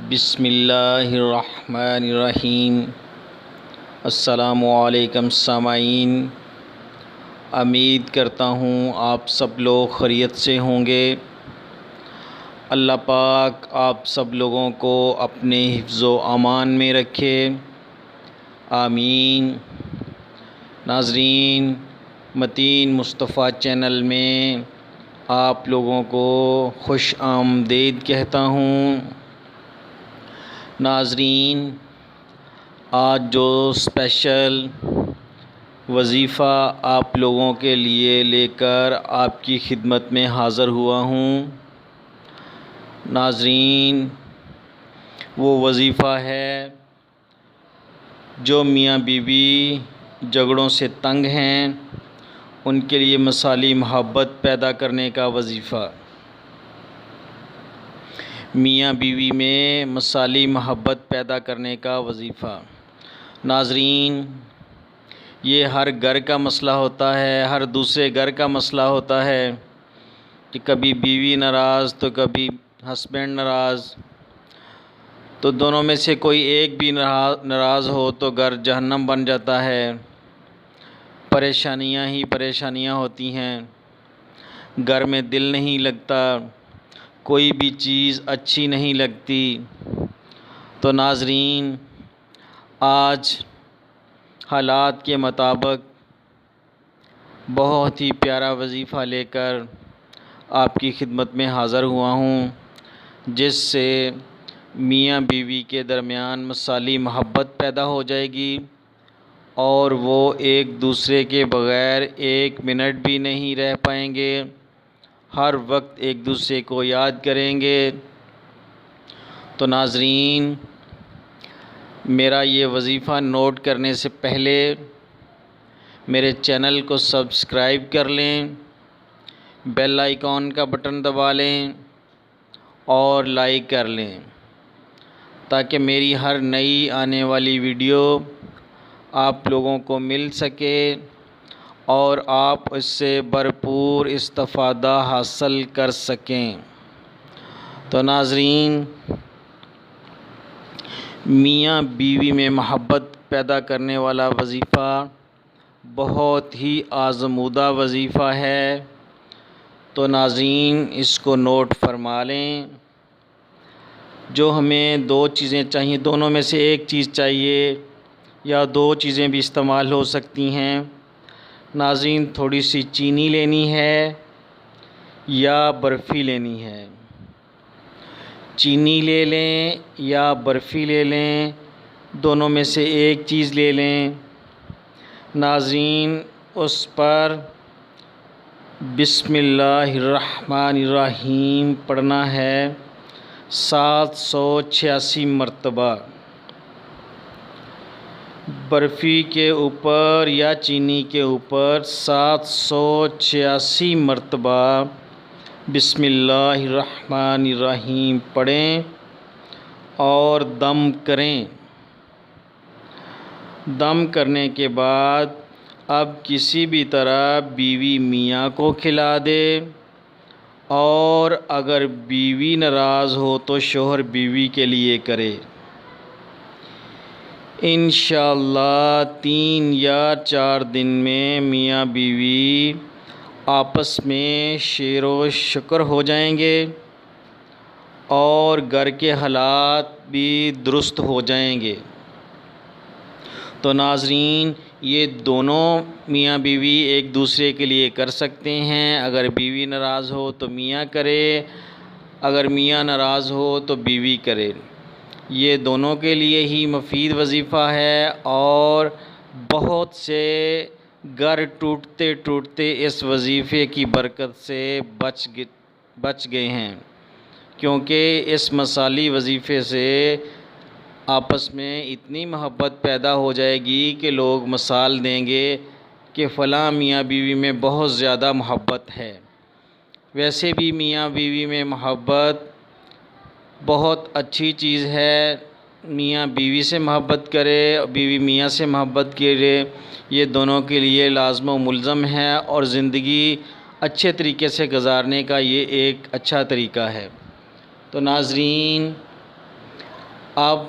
بسم اللہ الرحمن الرحیم۔ السلام علیکم سامعین، امید کرتا ہوں آپ سب لوگ خیریت سے ہوں گے۔ اللہ پاک آپ سب لوگوں کو اپنے حفظ و امان میں رکھے، آمین۔ ناظرین، متین مصطفیٰ چینل میں آپ لوگوں کو خوش آمدید کہتا ہوں۔ ناظرین، آج جو اسپیشل وظیفہ آپ لوگوں کے لیے لے کر آپ کی خدمت میں حاضر ہوا ہوں، ناظرین وہ وظیفہ ہے جو میاں بیوی جھگڑوں سے تنگ ہیں ان کے لیے مثالی محبت پیدا کرنے کا وظیفہ۔ میاں بیوی میں مثالی محبت پیدا کرنے کا وظیفہ۔ ناظرین، یہ ہر گھر کا مسئلہ ہوتا ہے، ہر دوسرے گھر کا مسئلہ ہوتا ہے کہ کبھی بیوی ناراض تو کبھی ہسبینڈ ناراض، تو دونوں میں سے کوئی ایک بھی ناراض ہو تو گھر جہنم بن جاتا ہے، پریشانیاں ہی پریشانیاں ہوتی ہیں، گھر میں دل نہیں لگتا، کوئی بھی چیز اچھی نہیں لگتی۔ تو ناظرین، آج حالات کے مطابق بہت ہی پیارا وظیفہ لے کر آپ کی خدمت میں حاضر ہوا ہوں، جس سے میاں بیوی کے درمیان مثالی محبت پیدا ہو جائے گی اور وہ ایک دوسرے کے بغیر ایک منٹ بھی نہیں رہ پائیں گے، ہر وقت ایک دوسرے کو یاد کریں گے۔ تو ناظرین، میرا یہ وظیفہ نوٹ کرنے سے پہلے میرے چینل کو سبسکرائب کر لیں، بیل آئیکن کا بٹن دبا لیں اور لائک کر لیں تاکہ میری ہر نئی آنے والی ویڈیو آپ لوگوں کو مل سکے اور آپ اس سے بھرپور استفادہ حاصل کر سکیں۔ تو ناظرین، میاں بیوی میں محبت پیدا کرنے والا وظیفہ بہت ہی آزمودہ وظیفہ ہے، تو ناظرین اس کو نوٹ فرما لیں۔ جو ہمیں دو چیزیں چاہیے، دونوں میں سے ایک چیز چاہیے یا دو چیزیں بھی استعمال ہو سکتی ہیں۔ ناظرین، تھوڑی سی چینی لینی ہے یا برفی لینی ہے، چینی لے لیں یا برفی لے لیں، دونوں میں سے ایک چیز لے لیں۔ ناظرین، اس پر بسم اللہ الرحمن الرحیم پڑھنا ہے 786 مرتبہ۔ برفی کے اوپر یا چینی کے اوپر 786 مرتبہ بسم اللہ الرحمن الرحیم پڑھیں اور دم کریں۔ دم کرنے کے بعد اب کسی بھی طرح بیوی میاں کو کھلا دے، اور اگر بیوی ناراض ہو تو شوہر بیوی کے لیے کرے۔ انشاءاللہ 3 یا 4 دن میں میاں بیوی آپس میں شیر و شکر ہو جائیں گے اور گھر کے حالات بھی درست ہو جائیں گے۔ تو ناظرین، یہ دونوں میاں بیوی ایک دوسرے کے لیے کر سکتے ہیں۔ اگر بیوی ناراض ہو تو میاں کرے، اگر میاں ناراض ہو تو بیوی کرے۔ یہ دونوں کے لیے ہی مفید وظیفہ ہے اور بہت سے گھر ٹوٹتے ٹوٹتے اس وظیفے کی برکت سے بچ گئے ہیں، کیونکہ اس مثالی وظیفے سے آپس میں اتنی محبت پیدا ہو جائے گی کہ لوگ مثال دیں گے کہ فلاں میاں بیوی میں بہت زیادہ محبت ہے۔ ویسے بھی میاں بیوی میں محبت بہت اچھی چیز ہے، میاں بیوی سے محبت کرے، بیوی میاں سے محبت کرے، یہ دونوں کے لیے لازم و ملزم ہے اور زندگی اچھے طریقے سے گزارنے کا یہ ایک اچھا طریقہ ہے۔ تو ناظرین، آپ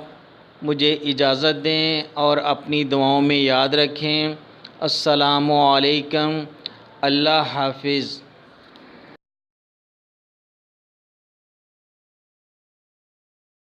مجھے اجازت دیں اور اپنی دعاؤں میں یاد رکھیں۔ السلام علیکم۔ اللہ حافظ۔